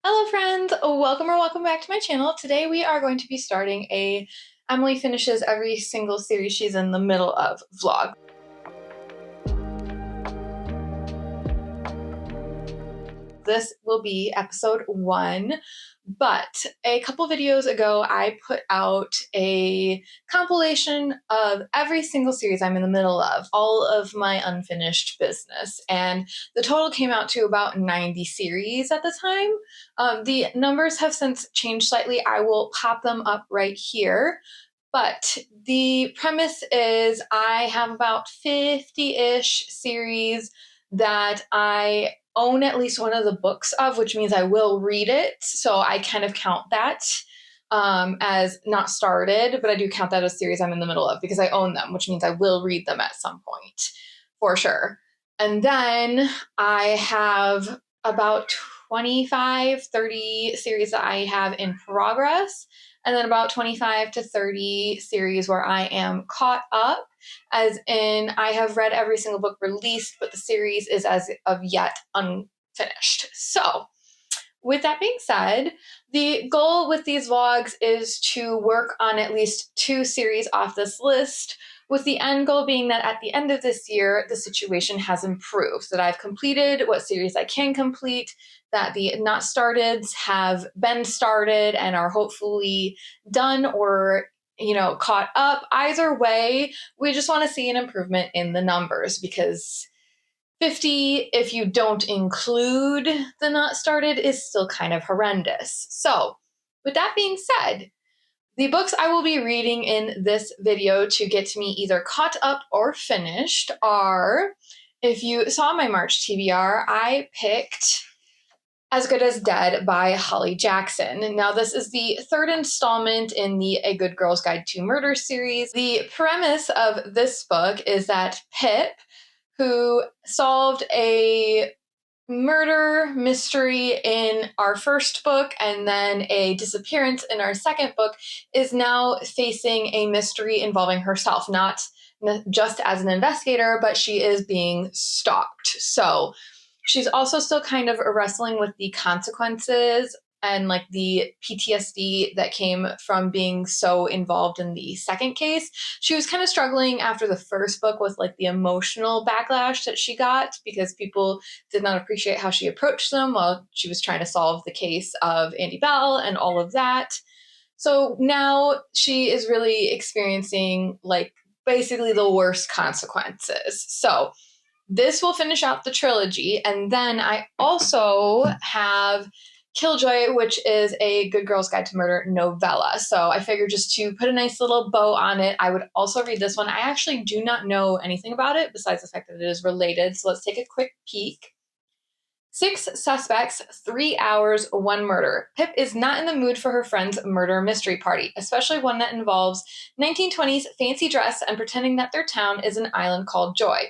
Hello friends, welcome back to my channel. Today we are going to be starting a Emily finishes every single series she's in the middle of vlog. This will be episode 1, but a couple videos ago I put out a compilation of every single series I'm in the middle of, all of my unfinished business, and the total came out to about 90 series at the time. The numbers have since changed slightly. I will pop them up right here. But the premise is I have about 50-ish series that I own at least one of the books of, which means I will read it. So I kind of count that as not started, but I do count that as series I'm in the middle of because I own them, which means I will read them at some point for sure. And then I have about 25, 30 series that I have in progress, and then about 25 to 30 series where I am caught up, as in I have read every single book released, but the series is as of yet unfinished. So, with that being said, the goal with these vlogs is to work on at least 2 series off this list, with the end goal being that at the end of this year, the situation has improved, that I've completed what series I can complete, that the not starteds have been started and are hopefully done or caught up. Either way, we just want to see an improvement in the numbers because 50, if you don't include the not started, is still kind of horrendous. So, with that being said, the books I will be reading in this video to get me either caught up or finished are, if you saw my March TBR, I picked As Good as Dead by Holly Jackson. Now, this is the 3rd installment in the A Good Girl's Guide to Murder series. The premise of this book is that Pip, who solved a murder mystery in our first book and then a disappearance in our second book, is now facing a mystery involving herself, not just as an investigator, but she is being stalked. So she's also still kind of wrestling with the consequences and like the PTSD that came from being so involved in the second case. She was kind of struggling after the first book with like the emotional backlash that she got because people did not appreciate how she approached them while she was trying to solve the case of Andy Bell and all of that. So now she is really experiencing like basically the worst consequences. So this will finish out the trilogy. And then I also have Killjoy, which is a Good Girl's Guide to Murder novella. So I figured just to put a nice little bow on it, I would also read this one. I actually do not know anything about it besides the fact that it is related. So let's take a quick peek. 6 suspects, 3 hours, 1 murder. Pip is not in the mood for her friend's murder mystery party, especially one that involves 1920s fancy dress and pretending that their town is an island called Joy.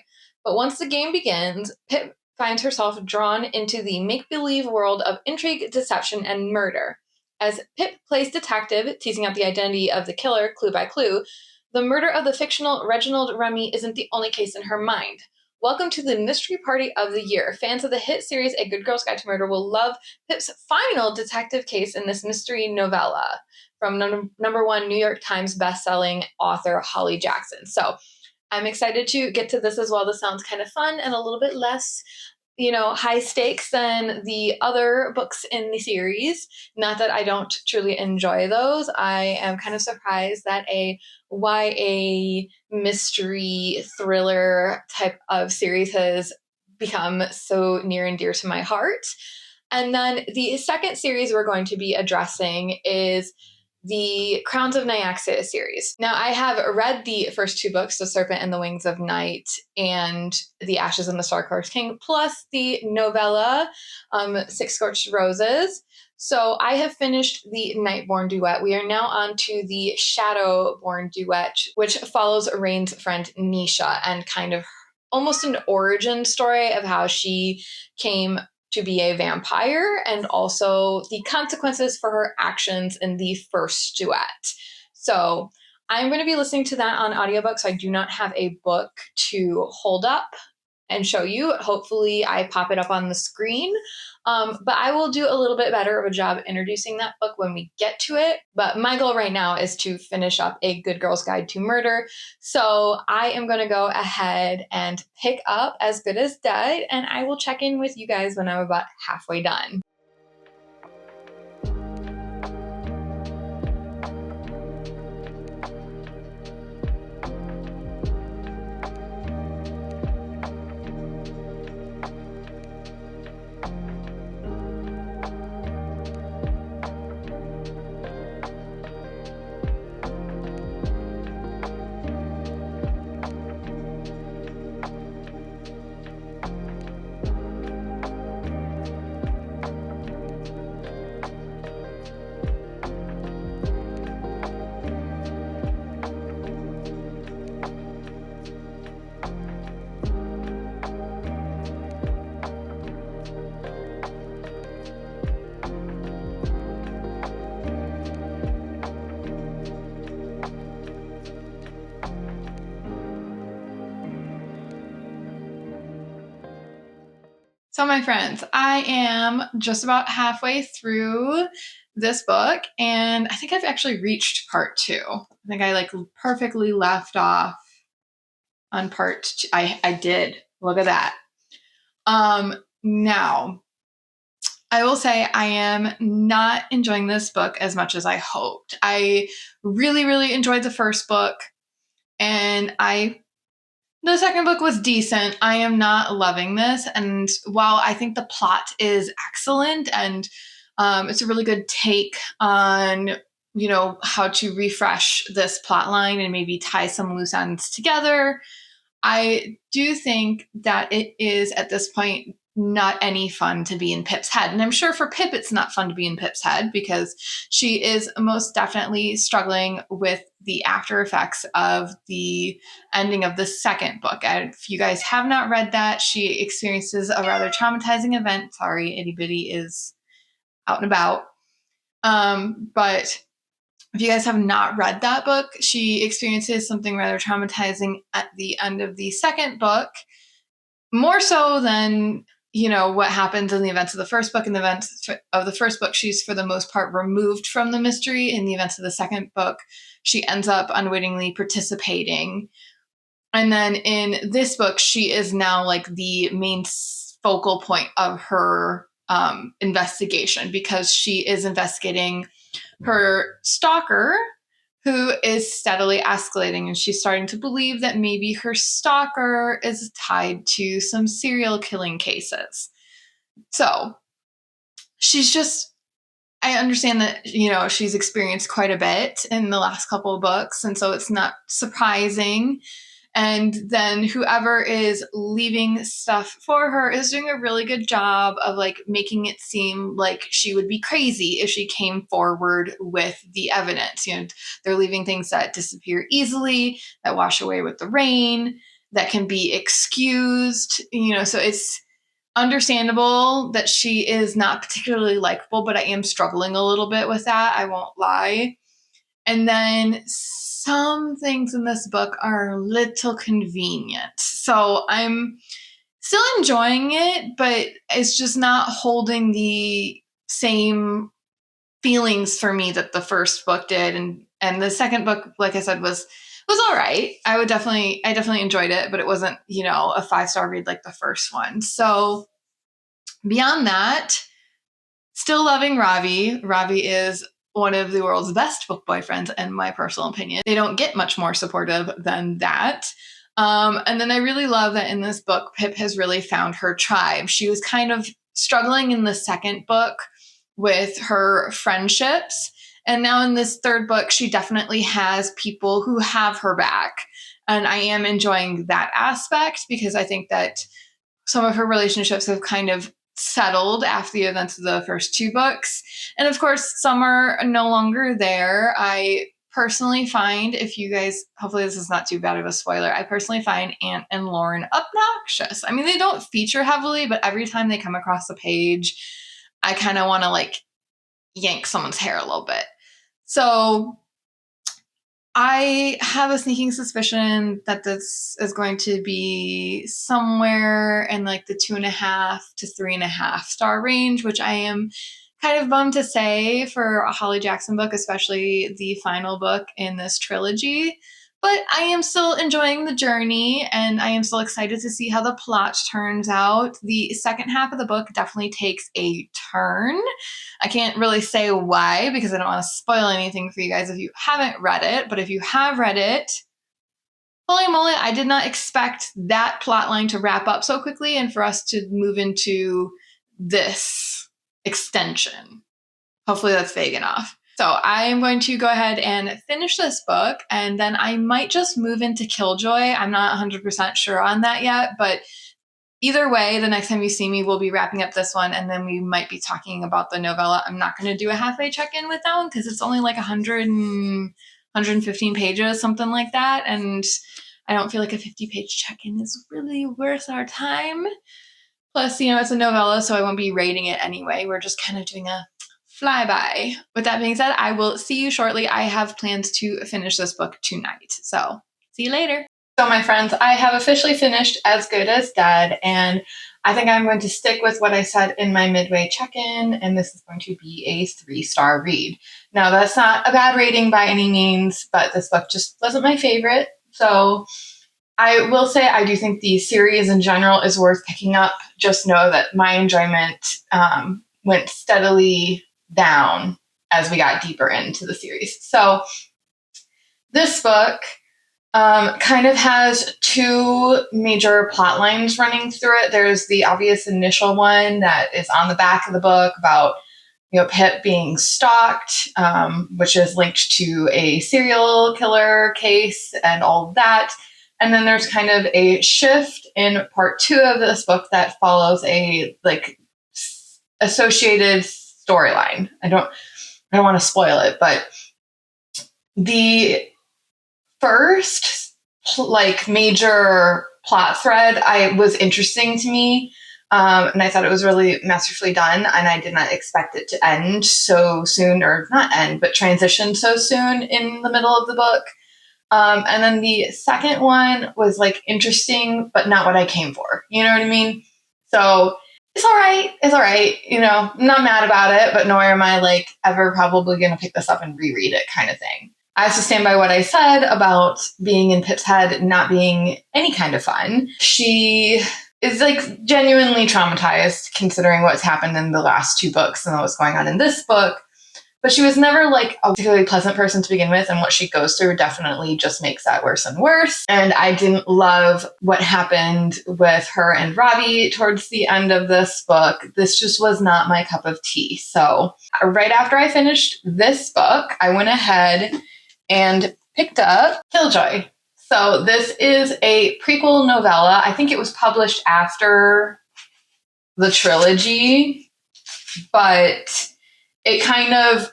But once the game begins, Pip finds herself drawn into the make-believe world of intrigue, deception, and murder. As Pip plays detective, teasing out the identity of the killer clue by clue, the murder of the fictional Reginald Remy isn't the only case in her mind. Welcome to the mystery party of the year. Fans of the hit series A Good Girl's Guide to Murder will love Pip's final detective case in this mystery novella from number 1 New York Times bestselling author Holly Jackson. So I'm excited to get to this as well. This sounds kind of fun and a little bit less, high stakes than the other books in the series. Not that I don't truly enjoy those. I am kind of surprised that a YA mystery thriller type of series has become so near and dear to my heart. And then the second series we're going to be addressing is the Crowns of Nyaxia series. Now, I have read the first 2 books, The Serpent and the Wings of Night and The Ashes and the Star-Crossed King, plus the novella, 6 Scorched Roses. So I have finished the Nightborn duet. We are now on to the Shadowborn duet, which follows Rain's friend Nisha and kind of almost an origin story of how she came to be a vampire and also the consequences for her actions in the first duet. So I'm going to be listening to that on audiobook, so I do not have a book to hold up and show you. Hopefully I pop it up on the screen. But I will do a little bit better of a job introducing that book when we get to it. But my goal right now is to finish up A Good Girl's Guide to Murder. So I am going to go ahead and pick up As Good as Dead, and I will check in with you guys when I'm about halfway done. So my friends, I am just about halfway through this book, and I think I've actually reached part 2. I think I like perfectly left off on part 2. I did. Look at that. Now, I will say I am not enjoying this book as much as I hoped. I really, really enjoyed the first book, and the second book was decent. I am not loving this. And while I think the plot is excellent and it's a really good take on, how to refresh this plot line and maybe tie some loose ends together, I do think that it is at this point not any fun to be in Pip's head. And I'm sure for Pip, it's not fun to be in Pip's head because she is most definitely struggling with the after effects of the ending of the second book. If you guys have not read that, she experiences a rather traumatizing event. Sorry, Itty Bitty is out and about. But if you guys have not read that book, she experiences something rather traumatizing at the end of the second book, more so than what happens in the events of the first book. In the events of the first book, she's for the most part removed from the mystery. In the events of the second book, she ends up unwittingly participating. And then in this book, she is now like the main focal point of her investigation because she is investigating her stalker, who is steadily escalating, and she's starting to believe that maybe her stalker is tied to some serial killing cases. So I understand that, she's experienced quite a bit in the last couple of books, and so it's not surprising. And then whoever is leaving stuff for her is doing a really good job of like making it seem like she would be crazy if she came forward with the evidence. They're leaving things that disappear easily, that wash away with the rain, that can be excused, so it's understandable that she is not particularly likable, but I am struggling a little bit with that. I won't lie. And then some things in this book are a little convenient. So I'm still enjoying it, but it's just not holding the same feelings for me that the first book did. And the second book, like I said, was all right. I definitely enjoyed it, but it wasn't, a 5-star read like the first one. So beyond that, still loving Ravi. Ravi is one of the world's best book boyfriends, in my personal opinion. They don't get much more supportive than that. And then I really love that in this book, Pip has really found her tribe. She was kind of struggling in the second book with her friendships. And now in this third book, she definitely has people who have her back. And I am enjoying that aspect because I think that some of her relationships have kind of settled after the events of the first 2 books. And of course, some are no longer there. I personally find, if you guys, hopefully this is not too bad of a spoiler, I personally find Ant and Lauren obnoxious. I mean, they don't feature heavily, but every time they come across the page, I kind of want to like yank someone's hair a little bit. So I have a sneaking suspicion that this is going to be somewhere in like the 2.5 to 3.5 star range, which I am kind of bummed to say for a Holly Jackson book, especially the final book in this trilogy. But I am still enjoying the journey, and I am still excited to see how the plot turns out. The second half of the book definitely takes a turn. I can't really say why because I don't want to spoil anything for you guys if you haven't read it. But if you have read it, holy moly, I did not expect that plot line to wrap up so quickly and for us to move into this extension. Hopefully that's vague enough. So I am going to go ahead and finish this book, and then I might just move into Killjoy. I'm not 100% sure on that yet, but either way, the next time you see me, we'll be wrapping up this one, and then we might be talking about the novella. I'm not going to do a halfway check-in with that one because it's only like 115 pages, something like that, and I don't feel like a 50-page check-in is really worth our time. Plus, it's a novella, so I won't be rating it anyway. We're just kind of doing a flyby. With that being said, I will see you shortly. I have plans to finish this book tonight. So, see you later. So, my friends, I have officially finished As Good as Dead, and I think I'm going to stick with what I said in my midway check-in, and this is going to be a 3-star read. Now, that's not a bad rating by any means, but this book just wasn't my favorite. So, I will say I do think the series in general is worth picking up. Just know that my enjoyment went steadily down as we got deeper into the series. So this book kind of has two major plot lines running through it. There's the obvious initial one that is on the back of the book about Pip being stalked, which is linked to a serial killer case and all of that. And then there's kind of a shift in part 2 of this book that follows a associated storyline. I don't want to spoil it, but the first major plot thread was interesting to me, and I thought it was really masterfully done, and I did not expect it to end so soon, or not end, but transition so soon in the middle of the book. And then the second one was interesting, but not what I came for. You know what I mean? So it's all right. It's all right. I'm not mad about it, but nor am I ever probably going to pick this up and reread it kind of thing. I have to stand by what I said about being in Pip's head not being any kind of fun. She is genuinely traumatized considering what's happened in the last 2 books and what's going on in this book. But she was never a particularly pleasant person to begin with, and what she goes through definitely just makes that worse and worse. And I didn't love what happened with her and Robbie towards the end of this book. This just was not my cup of tea. So right after I finished this book, I went ahead and picked up Killjoy. So this is a prequel novella. I think it was published after the trilogy, but it kind of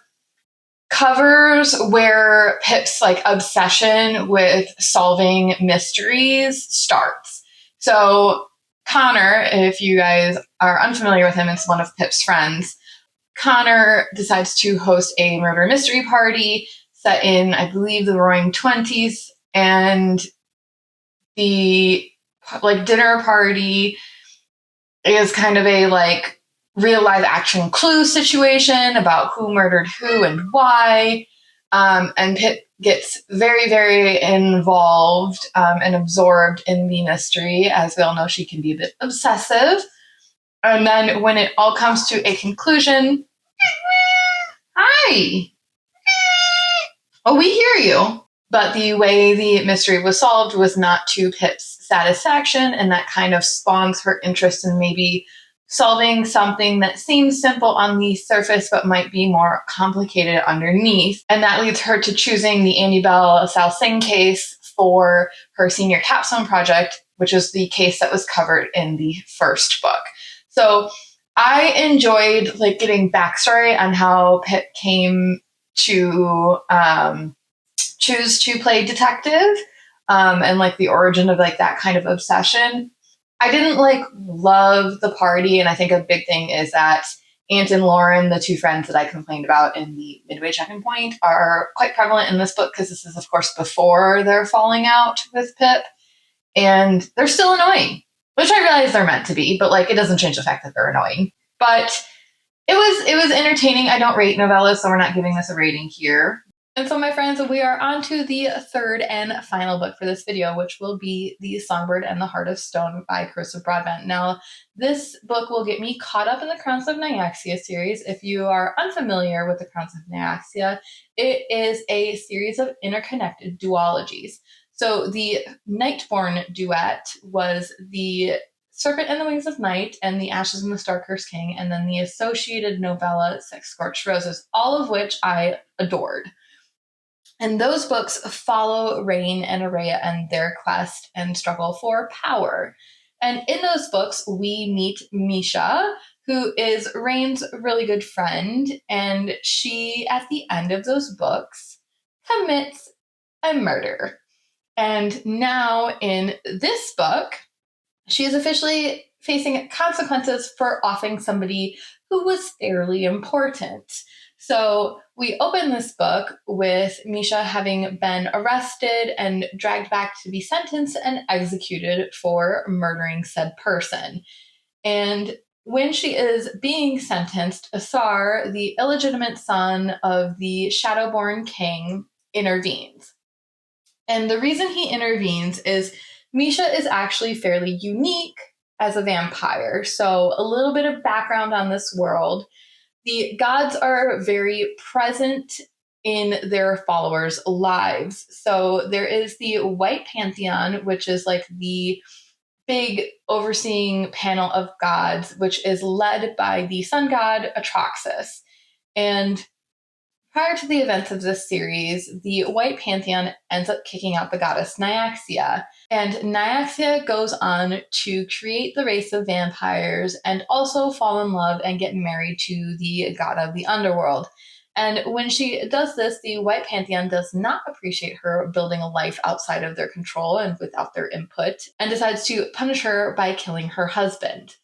covers where Pip's obsession with solving mysteries starts. So Connor, if you guys are unfamiliar with him, it's one of Pip's friends. Connor decides to host a murder mystery party set in, I believe, the Roaring 20s, and the dinner party is kind of a real live action Clue situation about who murdered who and why. And Pip gets very, very involved and absorbed in the mystery. As we all know, she can be a bit obsessive. And then when it all comes to a conclusion, hi. Oh, we hear you. But the way the mystery was solved was not to Pip's satisfaction, and that kind of spawns her interest in maybe solving something that seems simple on the surface but might be more complicated underneath. And that leads her to choosing the Annabelle Salsing case for her senior capstone project, which is the case that was covered in the first book. So I enjoyed getting backstory on how Pip came to choose to play detective, and the origin of that kind of obsession. I didn't love the party, and I think a big thing is that Aunt and Lauren, the two friends that I complained about in the Midway Check-in Point, are quite prevalent in this book because this is, of course, before their falling out with Pip. And they're still annoying, which I realize they're meant to be, but like it doesn't change the fact that they're annoying. But it was entertaining. I don't rate novellas, so we're not giving this a rating here. And so, my friends, we are on to the third and final book for this video, which will be The Songbird and the Heart of Stone by Cursive Broadbent. Now, this book will get me caught up in the Crowns of Nyaxia series. If you are unfamiliar with the Crowns of Nyaxia, it is a series of interconnected duologies. So the Nightborn duet was the Serpent and the Wings of Night and The Ashes and the Star-Cursed King, and then the associated novella Six Scorched Roses, all of which I adored. And those books follow Rain and Araya and their quest and struggle for power. And in those books, we meet Misha, who is Rain's really good friend, and she, at the end of those books, commits a murder. And now in this book, she is officially facing consequences for offing somebody who was fairly important. So we open this book with Misha having been arrested and dragged back to be sentenced and executed for murdering said person. And when she is being sentenced, Asar, the illegitimate son of the Shadowborn King, intervenes. And the reason he intervenes is Misha is actually fairly unique as a vampire. So, a little bit of background on this world. The gods are very present in their followers' lives. So, there is the White Pantheon, which is like the big overseeing panel of gods, which is led by the sun god Atraxas. And prior to the events of this series, the White Pantheon ends up kicking out the goddess Nyaxia. And Nyaxia goes on to create the race of vampires and also fall in love and get married to the god of the underworld. And when she does this, the White Pantheon does not appreciate her building a life outside of their control and without their input, and decides to punish her by killing her husband.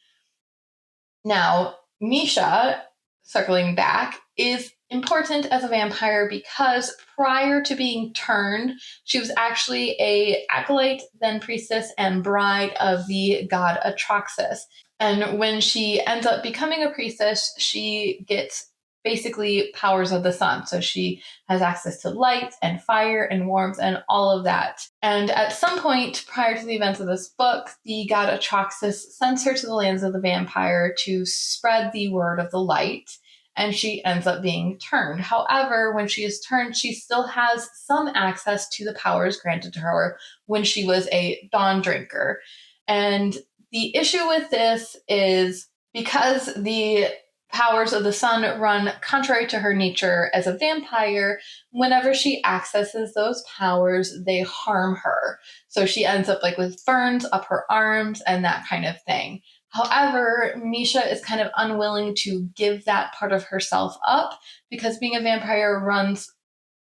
Now, Misha, circling back, is important as a vampire because prior to being turned, she was actually a acolyte, then priestess, and bride of the god Atraxas. And when she ends up becoming a priestess, she gets basically powers of the sun. So she has access to light and fire and warmth and all of that. And at some point prior to the events of this book, the god Atraxas sends her to the lands of the vampire to spread the word of the light. And she ends up being turned. However, when she is turned, she still has some access to the powers granted to her when she was a dawn drinker. And the issue with this is because the powers of the sun run contrary to her nature as a vampire, whenever she accesses those powers, they harm her. So she ends up like with burns up her arms and that kind of thing. However, Misha is kind of unwilling to give that part of herself up because being a vampire runs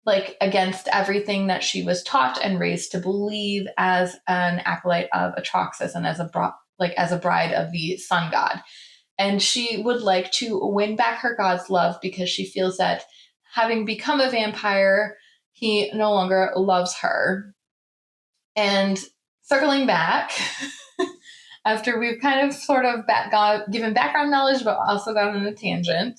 like against everything that she was taught and raised to believe as an acolyte of Atraxas and as a bride of the sun god. And she would like to win back her god's love because she feels that having become a vampire, he no longer loves her. And circling back, after we've kind of sort of given background knowledge, but also gone on a tangent,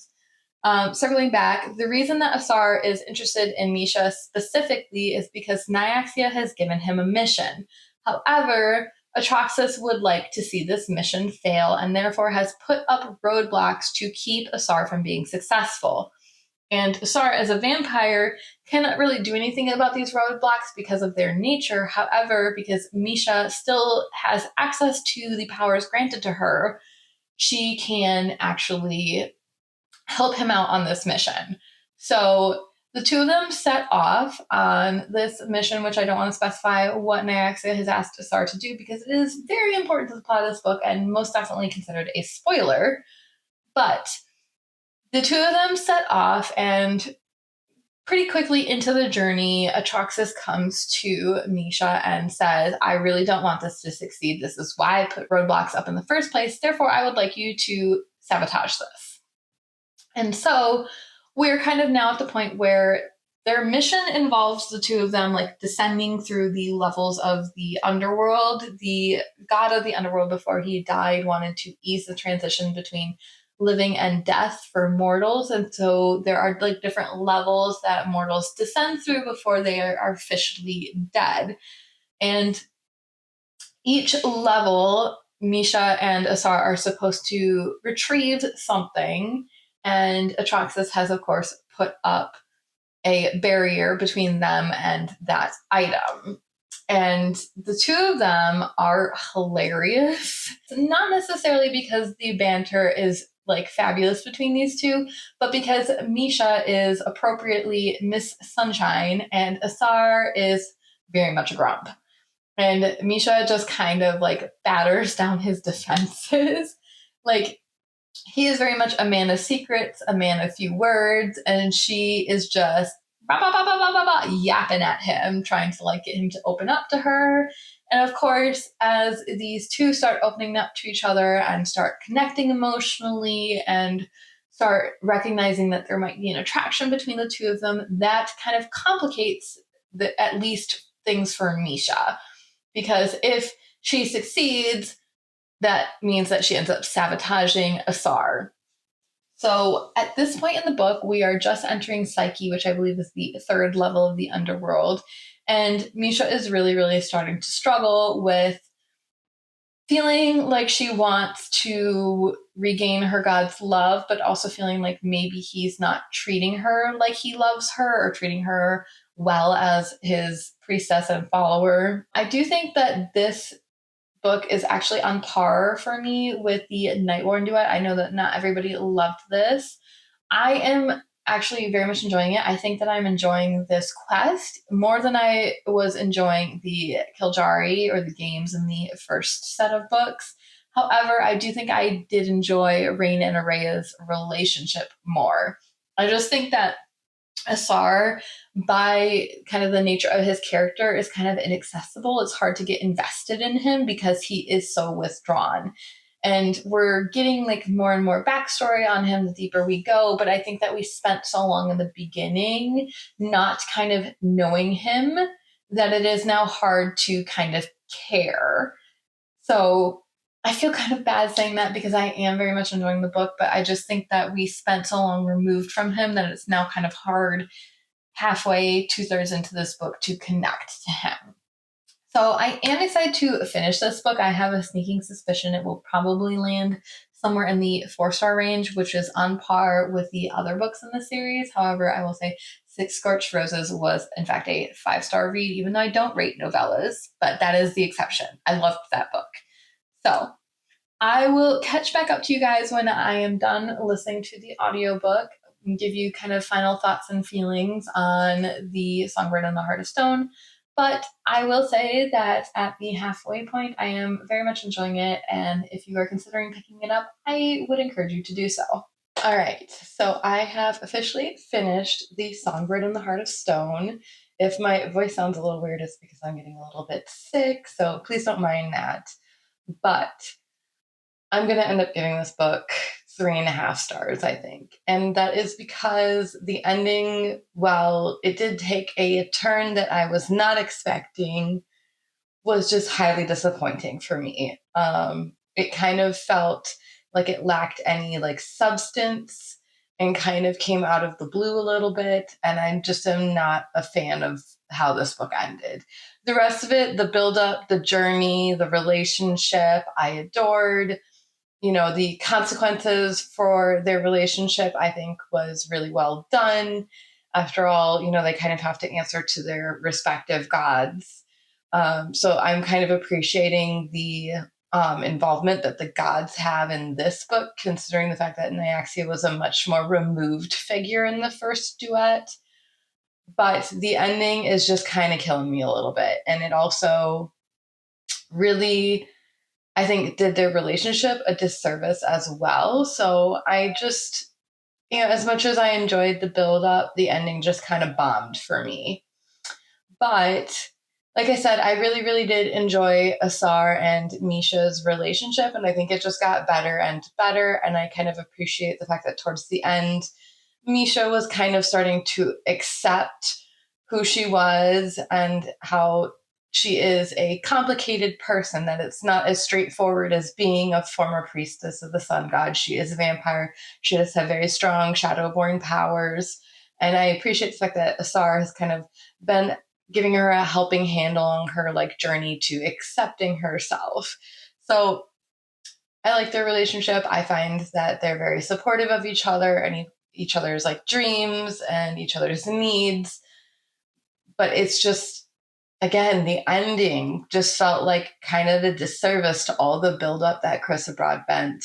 circling back, the reason that Asar is interested in Misha specifically is because Nyaxia has given him a mission. However, Atraxas would like to see this mission fail and therefore has put up roadblocks to keep Asar from being successful. And Asar, as a vampire, cannot really do anything about these roadblocks because of their nature. However, because Misha still has access to the powers granted to her, she can actually help him out on this mission. So the two of them set off on this mission, which I don't want to specify what Nyaxia has asked Asar to do because it is very important to the plot of this book and most definitely considered a spoiler. But the two of them set off, and pretty quickly into the journey, Atraxas comes to Misha and says, I really don't want this to succeed. This is why I put roadblocks up in the first place. Therefore, I would like you to sabotage this. And so we're kind of now at the point where their mission involves the two of them like descending through the levels of the underworld. The god of the underworld before he died wanted to ease the transition between living and death for mortals, and so there are like different levels that mortals descend through before they are officially dead. And each level, Misha and Asar are supposed to retrieve something, and Atraxas has, of course, put up a barrier between them and that item. And the two of them are hilarious. Not necessarily because the banter is like fabulous between these two, but because Misha is appropriately Miss Sunshine and Asar is very much a grump. And Misha just kind of like batters down his defenses. Like, he is very much a man of secrets, a man of few words, and she is just bah, bah, bah, bah, bah, bah, bah, yapping at him, trying to like get him to open up to her. And of course, as these two start opening up to each other and start connecting emotionally and start recognizing that there might be an attraction between the two of them, that kind of complicates at least things for Misha. Because if she succeeds, that means that she ends up sabotaging Asar. So at this point in the book, we are just entering Psyche, which I believe is the third level of the underworld. And Misha is really, really starting to struggle with feeling like she wants to regain her god's love, but also feeling like maybe he's not treating her like he loves her or treating her well as his priestess and follower. I do think that this book is actually on par for me with the Nightworn duet. I know that not everybody loved this. I am actually very much enjoying it. I think that I'm enjoying this quest more than I was enjoying the Killjari or the games in the first set of books. However, I do think I did enjoy Rain and Araya's relationship more. I just think that Asar, by kind of the nature of his character, is kind of inaccessible. It's hard to get invested in him because he is so withdrawn. And we're getting like more and more backstory on him the deeper we go. But I think that we spent so long in the beginning not kind of knowing him that it is now hard to kind of care. So I feel kind of bad saying that because I am very much enjoying the book, but I just think that we spent so long removed from him that it's now kind of hard halfway, 2/3 into this book to connect to him. So I am excited to finish this book. I have a sneaking suspicion it will probably land somewhere in the 4-star range, which is on par with the other books in the series. However, I will say Six Scorched Roses was, in fact, a 5-star read, even though I don't rate novellas, but that is the exception. I loved that book. So I will catch back up to you guys when I am done listening to the audiobook and give you kind of final thoughts and feelings on the Songbird and the Heart of Stone. But I will say that at the halfway point, I am very much enjoying it. And if you are considering picking it up, I would encourage you to do so. All right, so I have officially finished the Songbird and the Heart of Stone. If my voice sounds a little weird, it's because I'm getting a little bit sick, so please don't mind that. But I'm going to end up giving this book 3.5 stars, I think. And that is because the ending, while it did take a turn that I was not expecting, was just highly disappointing for me. It kind of felt like it lacked any like substance and kind of came out of the blue a little bit. And I just am not a fan of how this book ended. The rest of it, the buildup, the journey, the relationship, I adored. The consequences for their relationship, I think, was really well done. After all, they kind of have to answer to their respective gods. So I'm kind of appreciating the involvement that the gods have in this book, considering the fact that Nyaxia was a much more removed figure in the first duet. But the ending is just kind of killing me a little bit. And it also really, I think, did their relationship a disservice as well. So I just, as much as I enjoyed the build up, the ending just kind of bombed for me. But like I said, I really, really did enjoy Asar and Misha's relationship, and I think it just got better and better. And I kind of appreciate the fact that towards the end, Misha was kind of starting to accept who she was and how she is a complicated person, that it's not as straightforward as being a former priestess of the sun god. She is a vampire. She does have very strong shadowborn powers. And I appreciate the fact that Asar has kind of been giving her a helping hand along her like journey to accepting herself. So I like their relationship. I find that they're very supportive of each other and each other's like dreams and each other's needs. But it's just, again, the ending just felt like kind of a disservice to all the buildup that Carissa Broadbent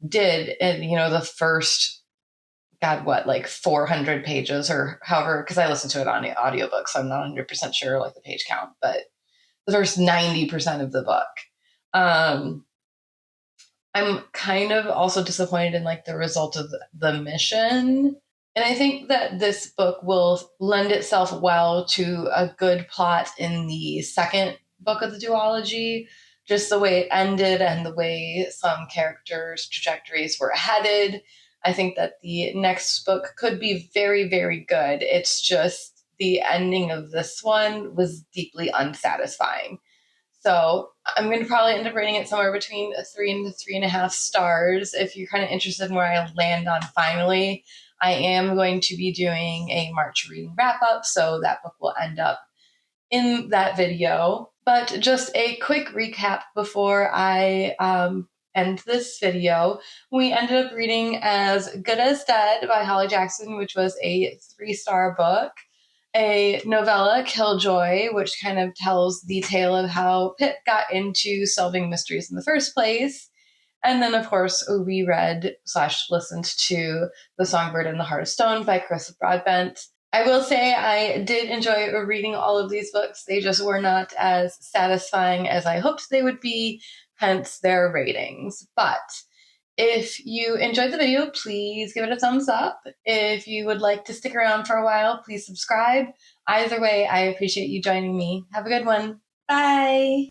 did in, the first, God, what, like 400 pages or however, because I listened to it on the audiobook, so I'm not 100% sure like the page count, but the first 90% of the book. I'm kind of also disappointed in like the result of the mission. And I think that this book will lend itself well to a good plot in the second book of the duology. Just the way it ended and the way some characters' trajectories were headed. I think that the next book could be very, very good. It's just the ending of this one was deeply unsatisfying. So I'm going to probably end up rating it somewhere between a 3 and a 3.5 stars. If you're kind of interested in where I land on finally, I am going to be doing a March reading wrap up. So that book will end up in that video. But just a quick recap before I end this video. We ended up reading As Good as Dead by Holly Jackson, which was a 3-star book. A novella, Killjoy, which kind of tells the tale of how Pip got into solving mysteries in the first place. And then, of course, we read/listened to The Songbird and the Heart of Stone by Carissa Broadbent. I will say I did enjoy reading all of these books. They just were not as satisfying as I hoped they would be, hence their ratings. But if you enjoyed the video, please give it a thumbs up. If you would like to stick around for a while, please subscribe. Either way, I appreciate you joining me. Have a good one. Bye.